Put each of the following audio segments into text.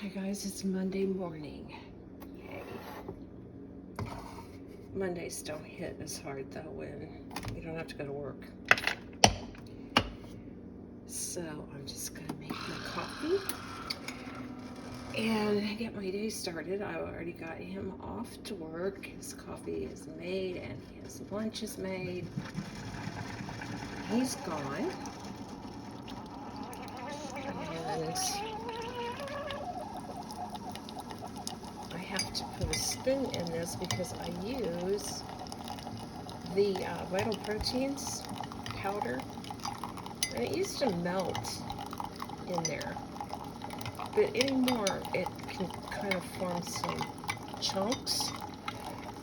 Hi guys, it's Monday morning. Yay. Mondays don't hit as hard though when you don't have to go to work. So I'm just gonna make my coffee and get my day started. I already got him off to work. His coffee is made and his lunch is made. He's gone. And I have to put a spoon in this because I use the Vital Proteins powder, and it used to melt in there, but anymore it can kind of form some chunks.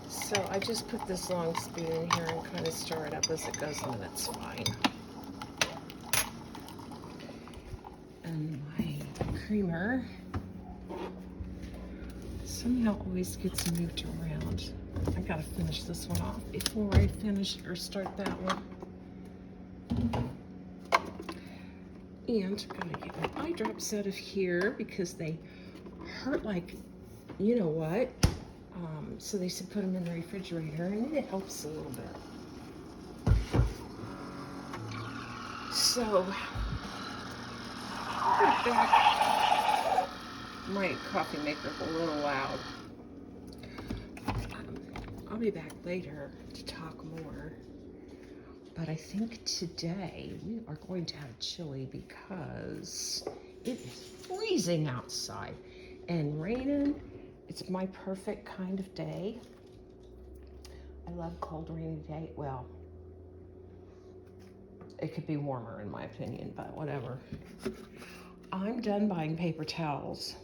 So I just put this long spoon in here and kind of stir it up as it goes, and then it's fine. And my creamer somehow always gets moved around. I gotta finish this one off before I finish or start that one. And I'm gonna get my eye drops out of here because they hurt like you know what. So they said put them in the refrigerator, and it helps a little bit. So I'll put back my coffee maker a little loud. I'll be back later to talk more. But I think today we are going to have chili because it is freezing outside and raining. It's my perfect kind of day. I love cold, rainy day. Well, it could be warmer in my opinion, but whatever. I'm done buying paper towels.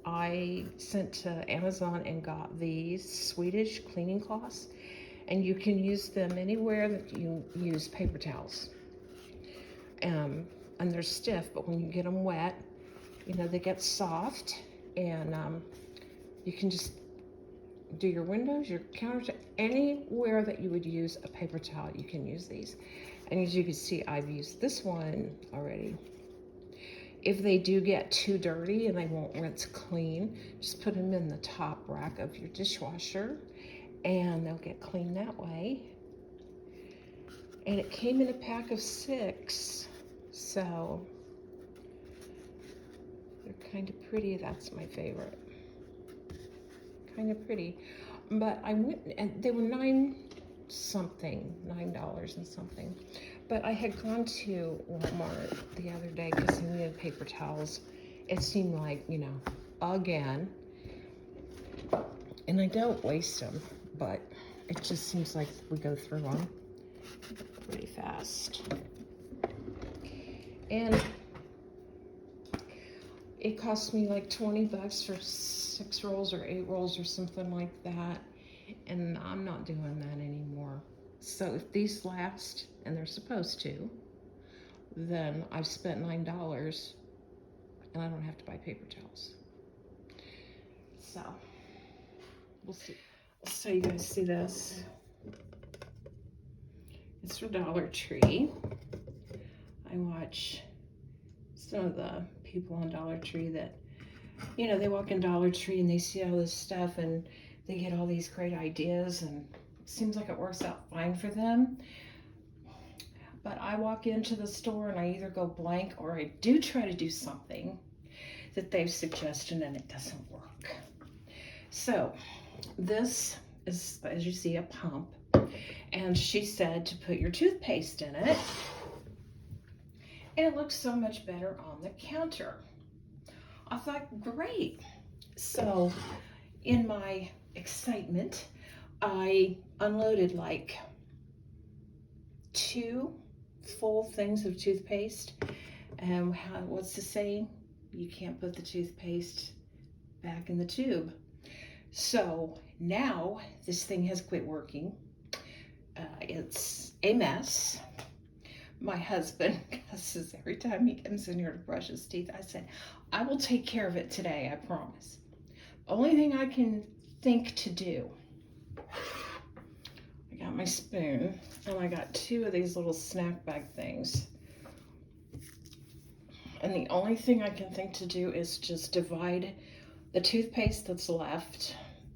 I sent to Amazon and got these Swedish cleaning cloths, and you can use them anywhere that you use paper towels. And they're stiff, but when you get them wet, you know, they get soft, and you can just do your windows, your countertop, anywhere that you would use a paper towel, you can use these. And as you can see, I've used this one already. If they do get too dirty and they won't rinse clean, just put them in the top rack of your dishwasher and they'll get clean that way. And it came in a pack of 6, so they're kind of pretty. That's my favorite. Kind of pretty. But I went, and they were $9 and something. But I had gone to Walmart the other day because I needed paper towels. It seemed like, you know, again. And I don't waste them, but it just seems like we go through them pretty fast. And it cost me like $20 for 6 rolls or 8 rolls or something like that. And I'm not doing that anymore. So if these last, and they're supposed to, then I've spent $9 and I don't have to buy paper towels. So we'll see. So you guys see this? It's from Dollar Tree. I watch some of the people on Dollar Tree that, you know, they walk in Dollar Tree and they see all this stuff and they get all these great ideas, and it seems like it works out fine for them. But I walk into the store and I either go blank or I do try to do something that they've suggested and it doesn't work. So this is, as you see, a pump. And she said to put your toothpaste in it. And it looks so much better on the counter. I thought, great. So in my excitement, I unloaded like 2 full things of toothpaste. And what's the saying? You can't put the toothpaste back in the tube. So now this thing has quit working. It's a mess. My husband cusses every time he comes in here to brush his teeth. I said, I will take care of it today, I promise. Only thing I can think to do. I got my spoon, and I got 2 of these little snack bag things. And the only thing I can think to do is just divide the toothpaste that's left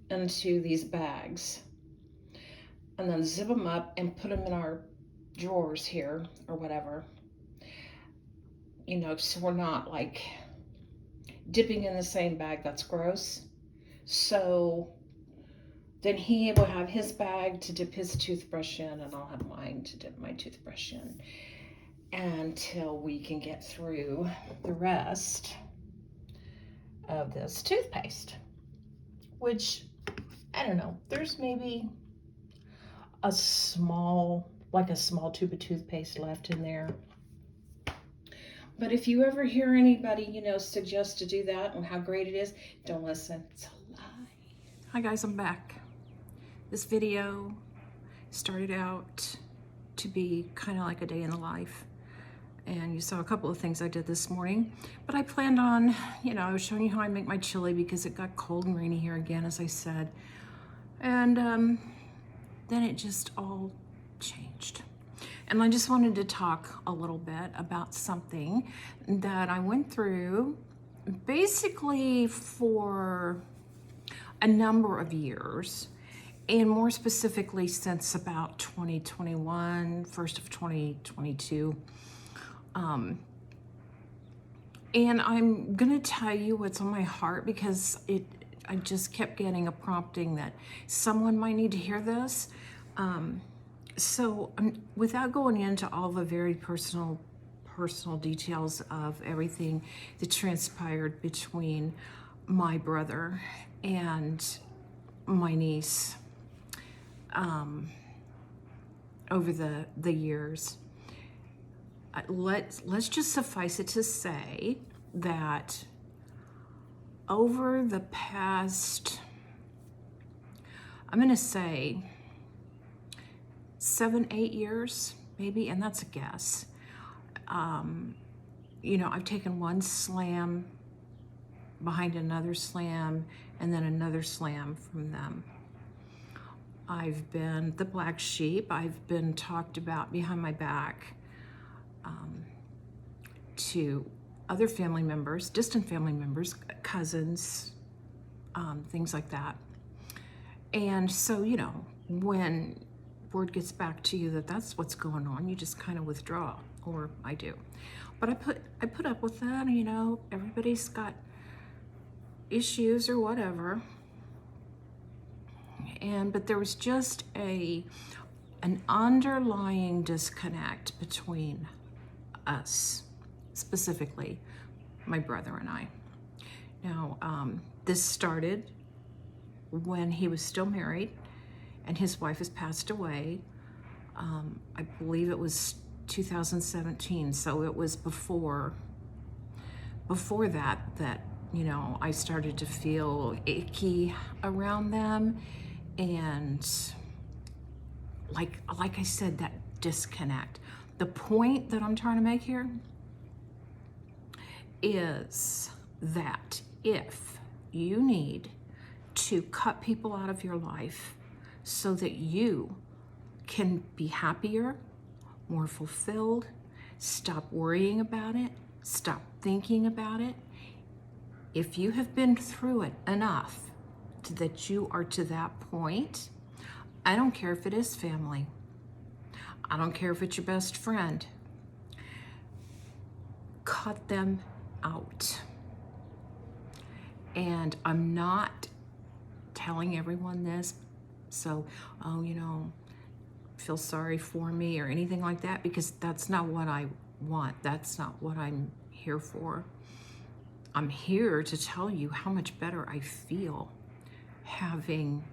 into these bags and then zip them up and put them in our drawers here or whatever, you know, so we're not like dipping in the same bag. That's gross. So then he will have his bag to dip his toothbrush in, and I'll have mine to dip my toothbrush in until we can get through the rest of this toothpaste, which, I don't know, there's maybe a small tube of toothpaste left in there. But if you ever hear anybody, you know, suggest to do that and how great it is, don't listen. It's a lie. Hi guys, I'm back. This video started out to be kind of like a day in the life. And you saw a couple of things I did this morning. But I planned on, you know, I was showing you how I make my chili because it got cold and rainy here again, as I said. And then it just all changed. And I just wanted to talk a little bit about something that I went through basically for a number of years, and more specifically since about 2021, first of 2022. And I'm gonna tell you what's on my heart because I just kept getting a prompting that someone might need to hear this. So without going into all the very personal details of everything that transpired between my brother and my niece over the years, let's just suffice it to say that over the past, I'm gonna say 7-8 years maybe, and that's a guess. You know, I've taken one slam behind another slam and then another slam from them. I've been the black sheep. I've been talked about behind my back to other family members, distant family members, cousins, things like that. And so, you know, when word gets back to you that that's what's going on, you just kind of withdraw, or I do. But I put up with that. You know, everybody's got issues or whatever. But there was just an underlying disconnect between us, specifically my brother and I. Now, this started when he was still married and his wife has passed away. I believe it was 2017, so it was before that, you know, I started to feel icky around them. And like I said, that disconnect. The point that I'm trying to make here is that if you need to cut people out of your life so that you can be happier, more fulfilled, stop worrying about it, stop thinking about it, if you have been through it enough that you are to that point, I don't care if it is family, I don't care if it's your best friend, cut them out. And I'm not telling everyone this, so, oh, you know, feel sorry for me or anything like that, because that's not what I want. That's not what I'm here for. I'm here to tell you how much better I feel having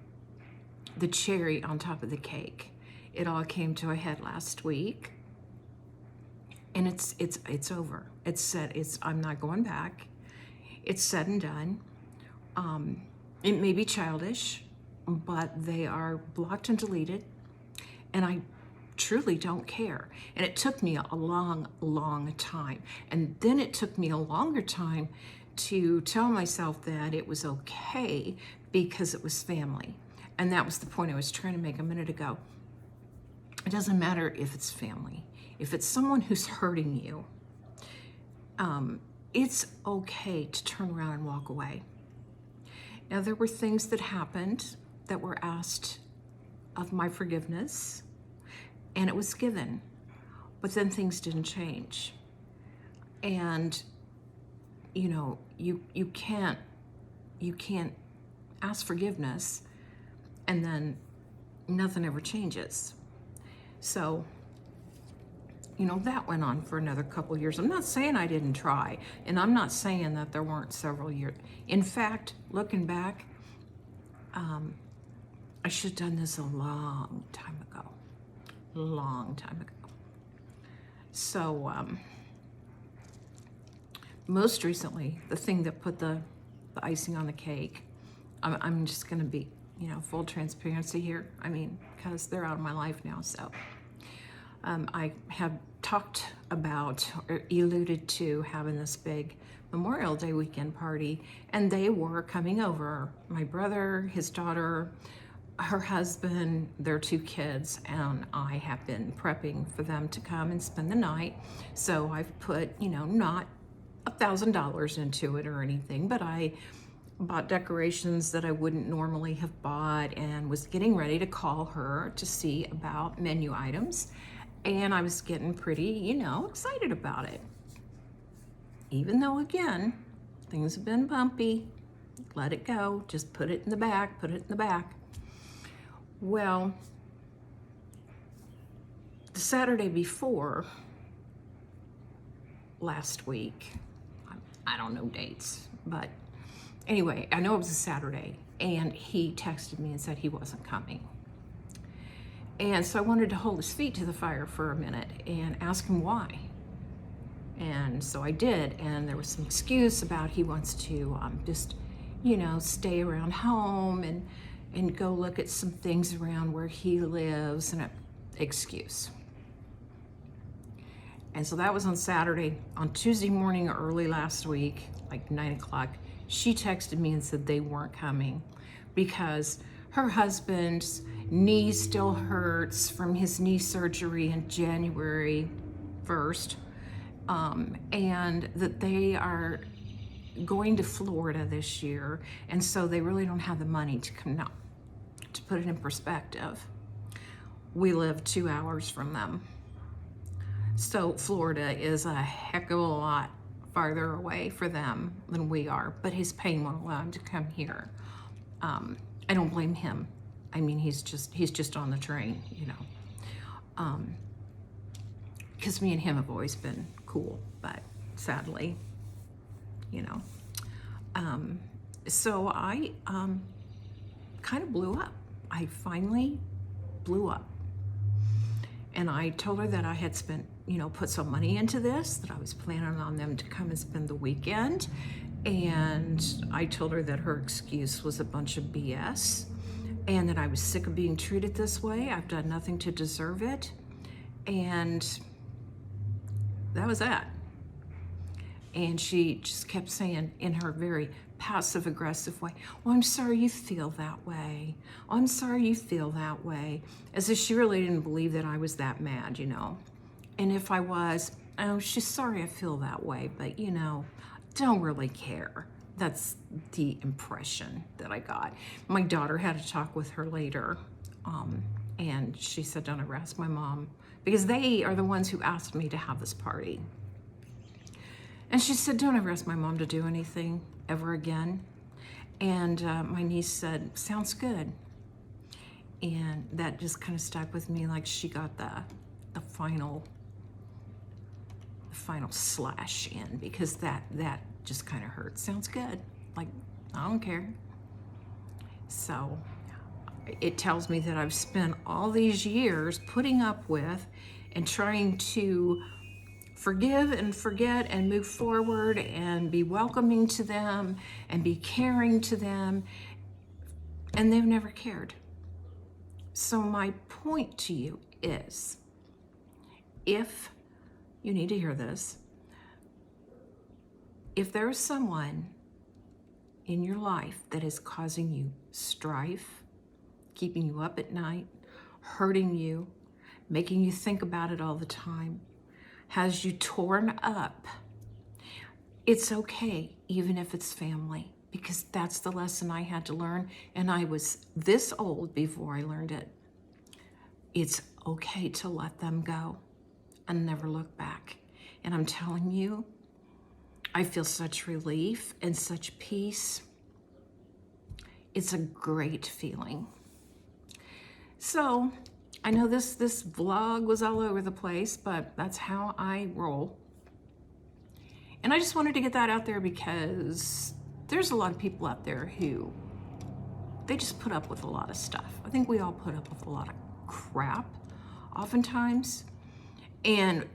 the cherry on top of the cake. It all came to a head last week, and it's over. It's said. I'm not going back. It's said and done. It may be childish, but they are blocked and deleted, and I truly don't care. And it took me a long time, and then it took me a longer time to tell myself that it was okay because it was family. And that was the point I was trying to make a minute ago. It doesn't matter if it's family. If it's someone who's hurting you, it's okay to turn around and walk away. Now, there were things that happened that were asked of my forgiveness, and it was given, but then things didn't change. And you can't ask forgiveness and then nothing ever changes. So that went on for another couple years. I'm not saying I didn't try, and I'm not saying that there weren't several years. In fact, looking back, I should have done this a long time ago. So most recently, the thing that put the icing on the cake, I'm just going to be, full transparency here. I mean, because they're out of my life now. So I have talked about or alluded to having this big Memorial Day weekend party, and they were coming over. My brother, his daughter, her husband, their 2 kids, and I have been prepping for them to come and spend the night. So I've put, not $1,000 into it or anything, but I bought decorations that I wouldn't normally have bought and was getting ready to call her to see about menu items. And I was getting pretty, excited about it. Even though, again, things have been bumpy, let it go, just put it in the back. Well, the Saturday before last week, I don't know dates, but anyway, I know it was a Saturday, and he texted me and said he wasn't coming. And so I wanted to hold his feet to the fire for a minute and ask him why. And so I did, and there was some excuse about he wants to just, stay around home and go look at some things around where he lives, and an excuse. And so that was on Saturday. On Tuesday morning, early last week, like 9 o'clock, she texted me and said they weren't coming because her husband's knee still hurts from his knee surgery in January 1st, and that they are going to Florida this year, and so they really don't have the money to come now. To put it in perspective, we live 2 hours from them. So Florida is a heck of a lot farther away for them than we are, but his pain won't allow him to come here. I don't blame him. I mean, he's just on the train, because me and him have always been cool, but sadly, so I kind of blew up. I finally blew up. And I told her that I had spent, put some money into this, that I was planning on them to come and spend the weekend. And I told her that her excuse was a bunch of BS and that I was sick of being treated this way. I've done nothing to deserve it. And that was that. And she just kept saying in her very passive aggressive way, "Oh, I'm sorry you feel that way. Oh, I'm sorry you feel that way." As if she really didn't believe that I was that mad, And if I was, "Oh, she's sorry I feel that way, but don't really care." That's the impression that I got. My daughter had a talk with her later, and she said, "Don't ever ask my mom," because they are the ones who asked me to have this party. And she said, "Don't ever ask my mom to do anything ever again." And my niece said, "Sounds good." And that just kind of stuck with me, like she got the final slash in, because that just kind of hurt. Sounds good. Like, I don't care. So it tells me that I've spent all these years putting up with and trying to forgive and forget and move forward and be welcoming to them and be caring to them, and they've never cared. So my point to you is, if you need to hear this, if there is someone in your life that is causing you strife, keeping you up at night, hurting you, making you think about it all the time, has you torn up, It's okay, even if it's family, because that's the lesson I had to learn, and I was this old before I learned it. It's okay to let them go and never look back. And I'm telling you, I feel such relief and such peace. It's a great feeling. So I know this vlog was all over the place, but that's how I roll. And I just wanted to get that out there because there's a lot of people out there who, they just put up with a lot of stuff. I think we all put up with a lot of crap oftentimes. And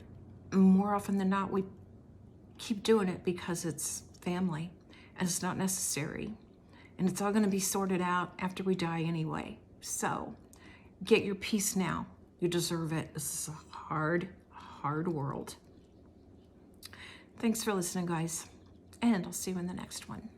more often than not, we keep doing it because it's family and it's not necessary. And it's all gonna be sorted out after we die anyway. So get your peace now. You deserve it. This is a hard, hard world. Thanks for listening, guys. And I'll see you in the next one.